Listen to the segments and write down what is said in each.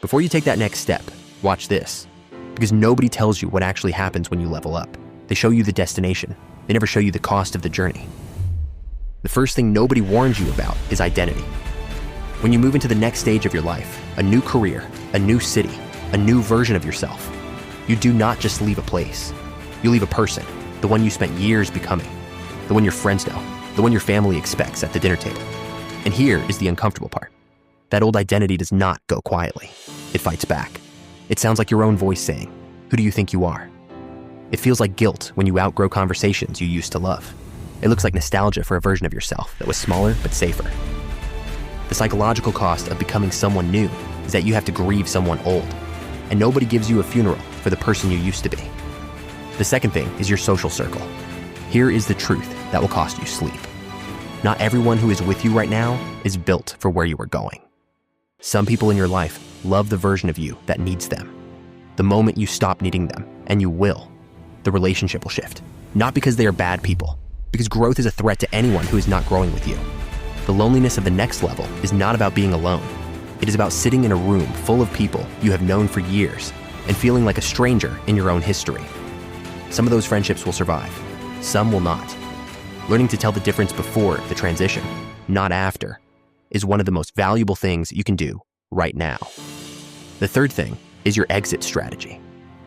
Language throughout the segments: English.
Before you take that next step, watch this. Because nobody tells you what actually happens when you level up. They show you the destination. They never show you the cost of the journey. The first thing nobody warns you about is identity. When you move into the next stage of your life, a new career, a new city, a new version of yourself, you do not just leave a place. You leave a person, the one you spent years becoming, the one your friends know, the one your family expects at the dinner table. And here is the uncomfortable part. That old identity does not go quietly. It fights back. It sounds like your own voice saying, "Who do you think you are?" It feels like guilt when you outgrow conversations you used to love. It looks like nostalgia for a version of yourself that was smaller but safer. The psychological cost of becoming someone new is that you have to grieve someone old, and nobody gives you a funeral for the person you used to be. The second thing is your social circle. Here is the truth that will cost you sleep. Not everyone who is with you right now is built for where you are going. Some people in your life love the version of you that needs them. The moment you stop needing them, and you will, the relationship will shift. Not because they are bad people, because growth is a threat to anyone who is not growing with you. The loneliness of the next level is not about being alone. It is about sitting in a room full of people you have known for years and feeling like a stranger in your own history. Some of those friendships will survive, some will not. Learning to tell the difference before the transition, not after, is one of the most valuable things you can do right now. The third thing is your exit strategy.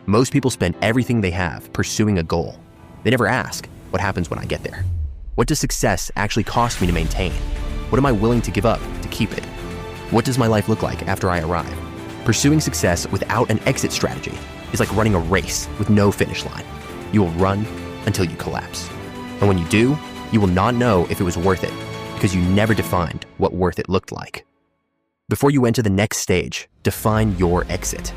Most people spend everything they have pursuing a goal. They never ask, what happens when I get there? What does success actually cost me to maintain? What am I willing to give up to keep it? What does my life look like after I arrive? Pursuing success without an exit strategy is like running a race with no finish line. You will run until you collapse. And when you do, you will not know if it was worth it because you never defined what worth it looked like. Before you enter the next stage, define your exit.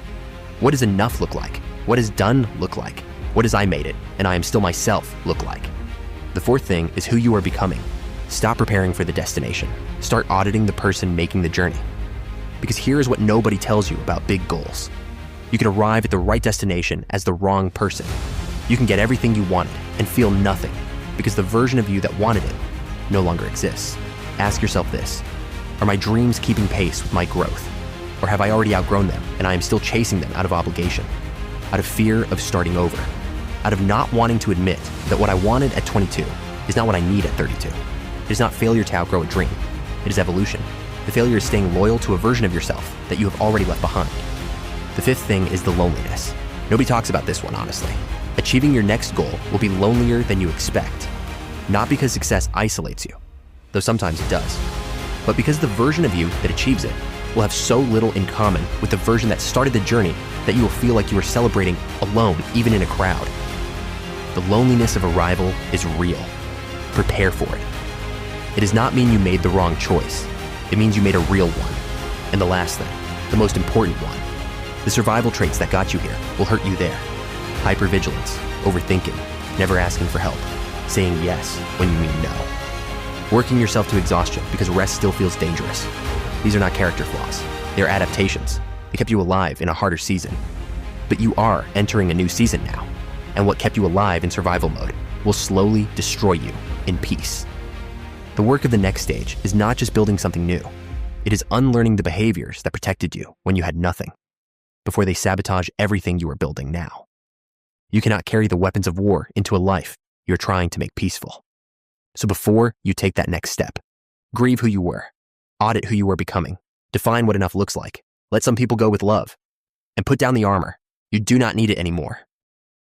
What does enough look like? What does done look like? What does I made it and I am still myself look like? The fourth thing is who you are becoming. Stop preparing for the destination. Start auditing the person making the journey. Because here is what nobody tells you about big goals. You can arrive at the right destination as the wrong person. You can get everything you wanted and feel nothing because the version of you that wanted it no longer exists. Ask yourself this: are my dreams keeping pace with my growth? Or have I already outgrown them and I am still chasing them out of obligation, out of fear of starting over, out of not wanting to admit that what I wanted at 22 is not what I need at 32. It is not failure to outgrow a dream. It is evolution. The failure is staying loyal to a version of yourself that you have already left behind. The fifth thing is the loneliness. Nobody talks about this one, honestly. Achieving your next goal will be lonelier than you expect. Not because success isolates you, though sometimes it does, but because the version of you that achieves it will have so little in common with the version that started the journey that you will feel like you are celebrating alone, even in a crowd. The loneliness of arrival is real. Prepare for it. It does not mean you made the wrong choice. It means you made a real one. And the last thing, the most important one, the survival traits that got you here will hurt you there. Hypervigilance, overthinking, never asking for help, saying yes when you mean no. Working yourself to exhaustion because rest still feels dangerous. These are not character flaws. They are adaptations. They kept you alive in a harder season. But you are entering a new season now, and what kept you alive in survival mode will slowly destroy you in peace. The work of the next stage is not just building something new. It is unlearning the behaviors that protected you when you had nothing, before they sabotage everything you are building now. You cannot carry the weapons of war into a life you're trying to make peaceful. So before you take that next step, grieve who you were, audit who you were becoming, define what enough looks like, let some people go with love, and put down the armor. You do not need it anymore.